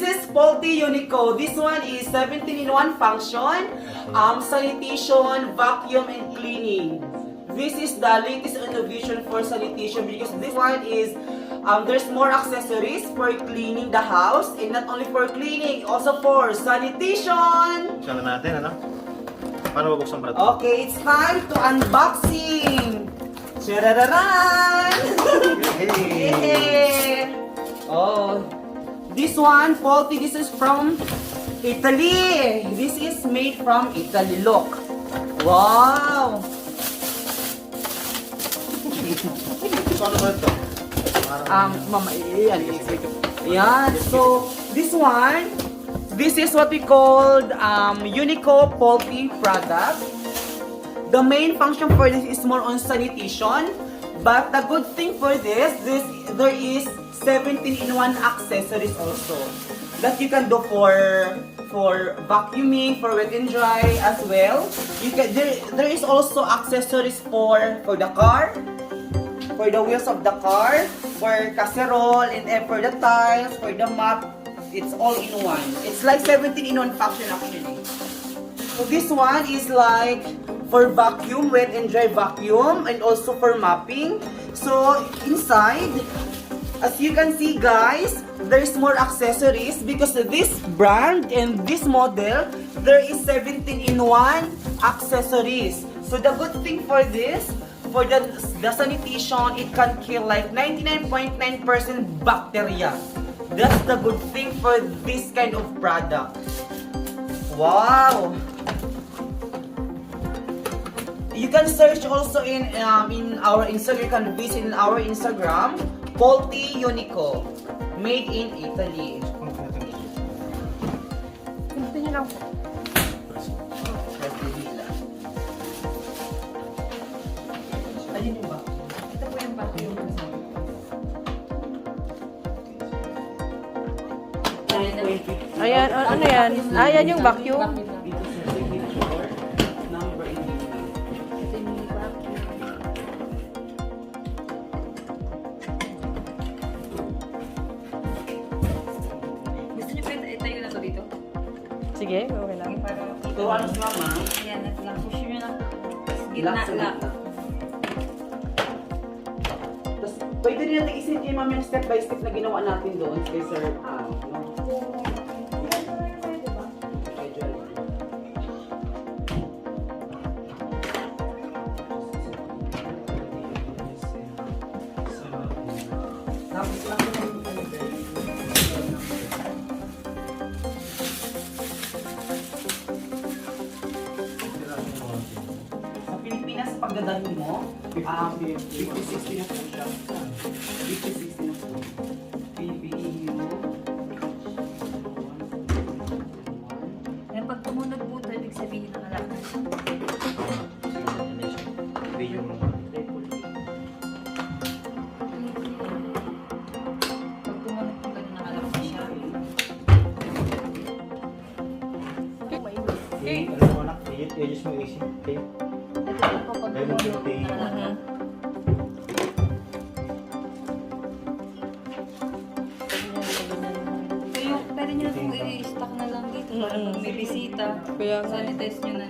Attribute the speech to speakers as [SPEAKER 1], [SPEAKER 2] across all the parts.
[SPEAKER 1] is Polti Unico. This one is 17-in-1 function, sanitation, vacuum, and cleaning. This is the latest innovation for sanitation because this one is there's more accessories for cleaning the house, and not only for cleaning, also for sanitation.
[SPEAKER 2] Sala natin, ano? Paano mabuksan pala ito?
[SPEAKER 1] Okay, it's time to unboxing. Charararan!
[SPEAKER 2] Hey!
[SPEAKER 1] Oh, this one, Polti, this is from Italy. This is made from Italy. Look. Wow!
[SPEAKER 2] Paano ba ito?
[SPEAKER 1] Mama, yan. So, this one, this is what we called Unico Polti product. The main function for this is more on sanitation, but the good thing for this there is 17-in-1 accessories also that you can do for vacuuming, for wet and dry as well. You can there is also accessories for the car, for the wheels of the car, for casserole, and for the tiles, for the mop. It's all in one. It's like 17-in-1 function actually. So this one is like for vacuum, wet and dry vacuum, and also for mopping. So inside, as you can see guys, there's more accessories because this brand and this model, there is 17-in-1 accessories. So the good thing for this, for the sanitation, it can kill like 99.9% bacteria. That's the good thing for this kind of product. Wow! You can search also in our Instagram. You can visit in our Instagram, Polti Unico, made in Italy.
[SPEAKER 3] Gusto niyo lang po.
[SPEAKER 1] Alin yung ba?
[SPEAKER 3] Ito po yung vacuum. Ayan, ano yan? Ayan yung vacuum.
[SPEAKER 1] Dito sa signature, number 89.
[SPEAKER 3] Ito yung vacuum.
[SPEAKER 4] Gusto niyo pa itayo na to dito?
[SPEAKER 3] Sige, okay lang.
[SPEAKER 4] Para
[SPEAKER 1] Ito ano si mama?
[SPEAKER 4] ayan, at lang. Push nyo lang. Gitna
[SPEAKER 1] Lock sa
[SPEAKER 4] lang.
[SPEAKER 1] gitna. Tapos, pwede rin natin isin kay ma'am yung step by step na ginawa natin doon kay Sir no? Tapos lang yung sa Pilipinas, pagdadalhin mo, 50-60 na po siya. 50-60 na po. PPEU.
[SPEAKER 4] Ngayon, pag tumunog po ito, ibig sabihin ng alam na siya. Pag tumunog po ganun ng alam na siya.
[SPEAKER 2] Okay, alam mo anak, i-adjust mo AC. Okay?
[SPEAKER 4] Ito lang po pag
[SPEAKER 2] Ayun,
[SPEAKER 4] tumunog
[SPEAKER 2] okay.
[SPEAKER 4] ng alam na. Kayo, pwede nyo na itong i-stock na lang dito para pag may bisita.
[SPEAKER 3] Kaya nga.
[SPEAKER 4] Sanitize nyo na.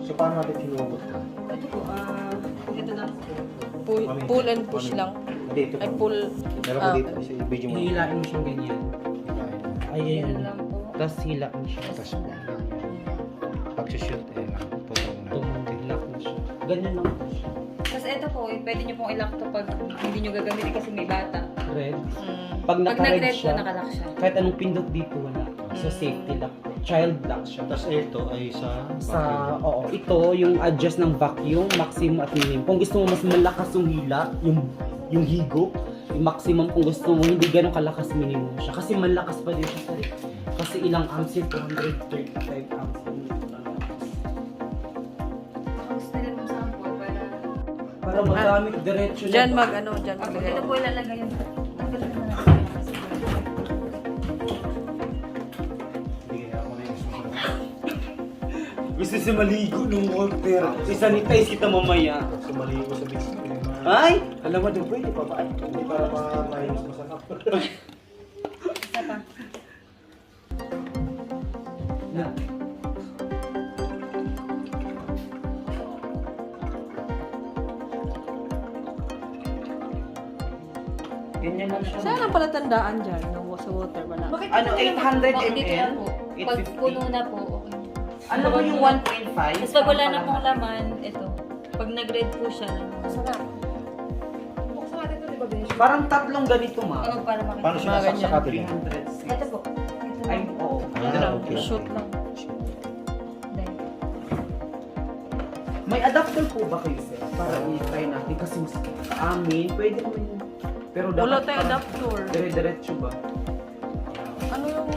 [SPEAKER 2] So, paano natin hinugot ka?
[SPEAKER 4] Ito po, ito lang.
[SPEAKER 3] Pull and push lang.
[SPEAKER 2] Hindi, ito
[SPEAKER 3] Ay,
[SPEAKER 2] po.
[SPEAKER 3] pull.
[SPEAKER 2] Meron ko dito, sa video mo.
[SPEAKER 5] Hihilain mo siyang ganyan. Ay,
[SPEAKER 4] Yan
[SPEAKER 5] ayun.
[SPEAKER 4] lang po.
[SPEAKER 5] Tapos hila mo siya.
[SPEAKER 2] Tapos, pag-shoot, tutong na.
[SPEAKER 5] Tumulak na siya.
[SPEAKER 1] Ganyan lang po siya.
[SPEAKER 4] Kasi ito po, pwede nyo pong i-lock to pag hindi nyo gagamitin kasi may bata.
[SPEAKER 5] Red.
[SPEAKER 4] Pag
[SPEAKER 5] Pag naka-red
[SPEAKER 4] nag-red po,
[SPEAKER 5] siya,
[SPEAKER 4] nakalock siya.
[SPEAKER 5] kahit anong pindot dito wala. So safety lock. Child lock siya.
[SPEAKER 2] Tapos ito ay
[SPEAKER 5] Sa, oo, ito yung adjust ng vacuum, maximum at minimum. Kung gusto mo mas malakas yung hila, yung higop, yung maximum kung gusto mo, hindi ganun kalakas minimum siya. Kasi malakas pa din siya sa rin. Kasi ilang amps yun, 235 amps yun.
[SPEAKER 4] Kung gusto nila mong sample para...
[SPEAKER 1] Para magamit diretso na.
[SPEAKER 3] Diyan mag-ano, diyan
[SPEAKER 4] Pag
[SPEAKER 3] maglagay.
[SPEAKER 4] ito po ilalagay yun. Tanggalin mo na lang.
[SPEAKER 2] Hindi kaya ako na yung susunod.
[SPEAKER 1] Gusto si maligo nung water. I-sanitize kita mamaya.
[SPEAKER 2] Sumali ko sa bits.
[SPEAKER 1] Ay!
[SPEAKER 2] Alam mo, doon pwede pa ba? Hindi para ma-mahinis masarap.
[SPEAKER 4] Isa pa.
[SPEAKER 3] palatandaan dyan sa water? Wala.
[SPEAKER 4] Bakit
[SPEAKER 1] Ano,
[SPEAKER 4] ito lang
[SPEAKER 1] 800
[SPEAKER 4] po? Dito
[SPEAKER 1] ml?
[SPEAKER 4] lang po. Pag
[SPEAKER 1] 850?
[SPEAKER 4] puno na po, okay.
[SPEAKER 1] Ano ba yung 1.5?
[SPEAKER 4] Tapos pag wala na pong laman, ito. Pag nag-red po siya,
[SPEAKER 3] Sarap. Buksan natin ito, di ba, Besh?
[SPEAKER 1] Parang tatlong ganito, ma.
[SPEAKER 4] oo, para makita.
[SPEAKER 2] Paano siya
[SPEAKER 3] Mga
[SPEAKER 2] nasak sa
[SPEAKER 3] ganyan.
[SPEAKER 2] kabila?
[SPEAKER 1] 306.
[SPEAKER 4] Ito po. Ito
[SPEAKER 1] Ay,
[SPEAKER 4] po.
[SPEAKER 1] oo.
[SPEAKER 3] Ito lang,
[SPEAKER 2] okay.
[SPEAKER 3] shoot lang.
[SPEAKER 4] Dahil.
[SPEAKER 1] May adapter po ba kayo, sir? Para i-try natin kasi mas amin, pwede naman yun. Pero
[SPEAKER 3] Wala
[SPEAKER 1] dapat
[SPEAKER 3] tayo
[SPEAKER 1] parang
[SPEAKER 3] adapter.
[SPEAKER 1] dire-diretso ba?
[SPEAKER 3] Ano yung...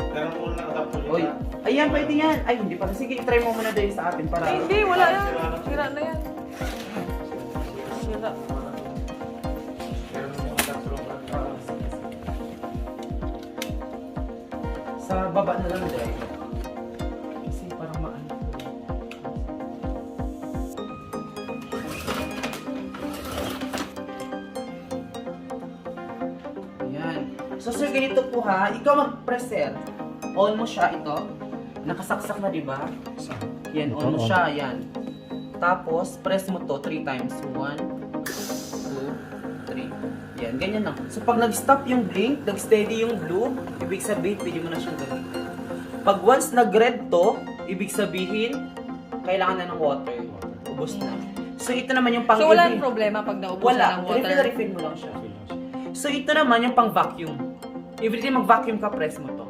[SPEAKER 2] Kaya kung na adapter
[SPEAKER 1] Oy, ayan, pwede yan. Ay, hindi pa. Sige, try mo muna din sa atin para...
[SPEAKER 3] Ay, hindi, wala yan. Sira na yan. Sira.
[SPEAKER 1] Sa baba na lang dahil. Kasi parang maano. Ayan. So sir, ganito po ha. Ikaw mag-press sir. On mo siya ito. Nakasaksak na di ba? Yan, on mo siya. Yan. Tapos, press mo to 3 times. 1, 2, 3. Yan, ganyan lang. So pag nag-stop yung blink, nag-steady yung blue, ibig sabihin, pwede mo na siyang gawin. Pag once nag-red to, ibig sabihin, kailangan na ng water. Ubus na. So ito naman yung pang...
[SPEAKER 3] So wala yung problema pag naubos
[SPEAKER 1] Wala.
[SPEAKER 3] na ng water?
[SPEAKER 1] Refill mo lang siya. So ito naman yung pang vacuum. Every time mag-vacuum ka, press mo to.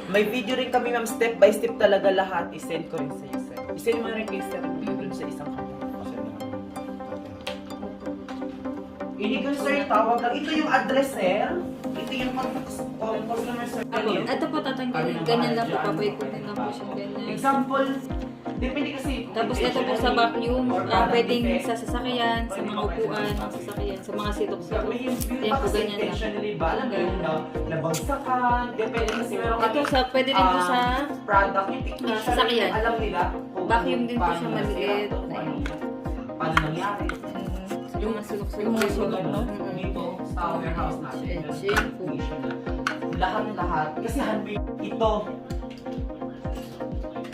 [SPEAKER 1] May video rin kami ma'am, step by step talaga lahat. I-send ko rin sa iyo, sir. I-send mo rin kay sir dun sa isang kanal. Illegal sir, tawag lang. Ito yung address, sir. Ito yung customer service.
[SPEAKER 4] Ako, ito po tatanggalin. Ganyan lang po. Papaikutin lang po siya. Ganyan.
[SPEAKER 1] Example, depende kasi.
[SPEAKER 4] Tapos ito po sa vacuum, pwedeng sa sasakyan, sa mga upuan, sa sasakyan, sa mga sitok-sitok. Yan po, ganyan lang.
[SPEAKER 1] Alam mo yung nabagsakan, depende kasi meron
[SPEAKER 4] Ito sa, pwede din po sa
[SPEAKER 1] product, yung technician,
[SPEAKER 4] sasakyan.
[SPEAKER 1] alam nila. kung
[SPEAKER 4] Vacuum din po
[SPEAKER 1] paano
[SPEAKER 4] siya maliit.
[SPEAKER 1] nasira, kung paano nangyari.
[SPEAKER 4] yung mga sulok-sulok.
[SPEAKER 3] Yung mga sulok, no?
[SPEAKER 1] Dito, sa warehouse natin.
[SPEAKER 4] Yan po.
[SPEAKER 1] Lahat. Kasi handmade ito.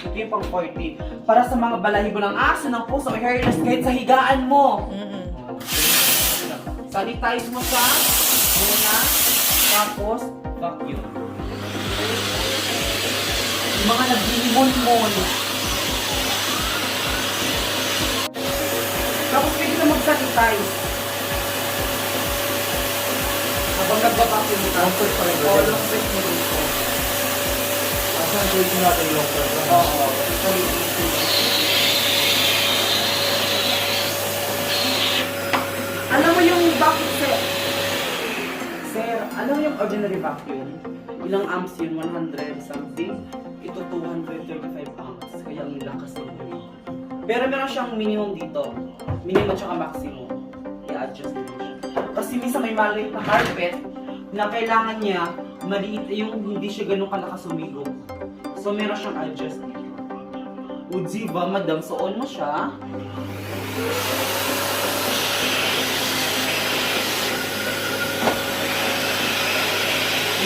[SPEAKER 1] Ito yung pang 40. Para sa mga balahibo ng aso, ng puso, hairless, kahit sa higaan mo. Sanitize mo siya muna, tapos vacuum. Yung mga nagbilimon-mon. Tapos pwede ka mag-sanitize. Habang nagbabacuum ka, long press mo dito.
[SPEAKER 2] Asan pwede natin yung long term?
[SPEAKER 1] Oo. Alam mo yung vacuum, sir? Sir, alam mo yung ordinary vacuum? Ilang amps yun? 100 something? Ito 235 amps. Kaya ang lakas yun. Pero meron siyang minimum dito. Minimum at saka maximum. I-adjust mo siya. Kasi minsan may maliit na carpet na kailangan niya maliit yung hindi siya ganun kalakas sumigo. So meron siyang adjust dito. Uzi ba, madam? So on mo siya.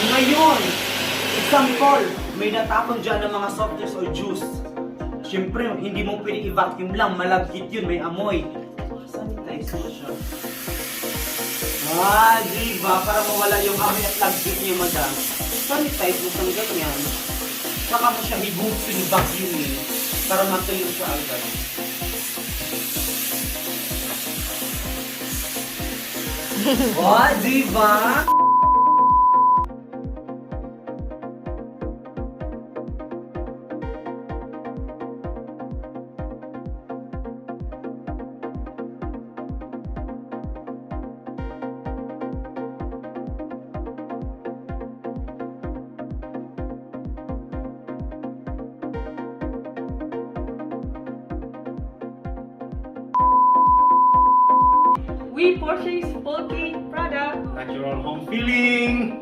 [SPEAKER 1] Ngayon, example, may natapon dyan ng mga soft drinks or juice. Siyempre, hindi mo pwede i-vacuum lang, malagkit yun, may amoy. Sanitize mo siya. Diba? Para mawala yung amoy at lagkit niya, madam. Sanitize mo siyang ganyan. Saka mo siya higusin, vacuuming, para matuyo siya agad. Diba?
[SPEAKER 3] We purchase Polti product.
[SPEAKER 2] Natural home feeling!